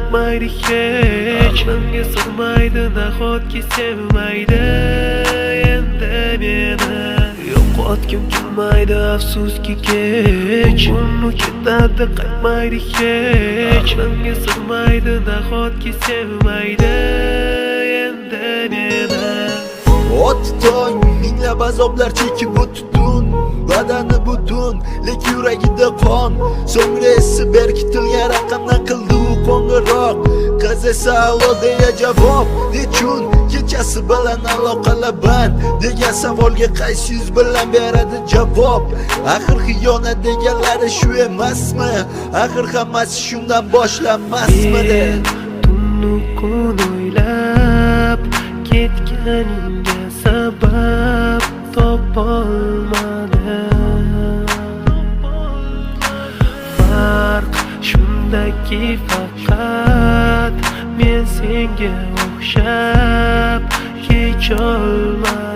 qaytmaydi hech. Menga sig'maydi nahotki sevmaydi endi meni. Yo'qotgim kelmaydi afsuski kech. Uni ketadi qaytmaydi hech. Menga sig'maydi nahotki sevmaydi endi meni. Ot tong minglab azoblar chekib o'tdun, badani butun lek yuragida qon. So'ngra esi berkitilgan raqamdan qildi u qo'ng'iroq. Qiz esa allo deya javob. Nechun kechasi bilan aloqalar band degan savolga qaysi yuz bilan beradi javob? Axir xiyonat deganlari shu emasmi? Axir hammasi shundan boshlanmasmidi? Tunni kun o'ylab ketganingga sabab topolmadim. Farq shundaki faqat men senga o'xshab kecholmadim.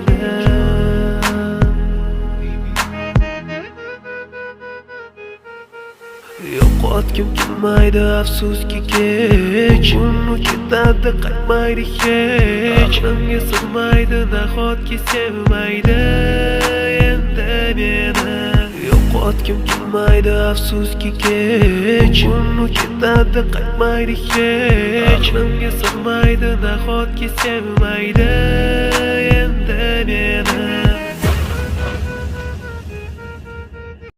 Yo'qotgim kelmaydi afsuski kech. Uni ketadi qaytmaydi hech. Menga sig'maydi nahotki sevmaydi endi meni. Yo'qotgim kelmaydi afsuski kech. Uni ketadi qaytmaydi hech. Menga sig'maydi nahotki sevmaydi endi meni.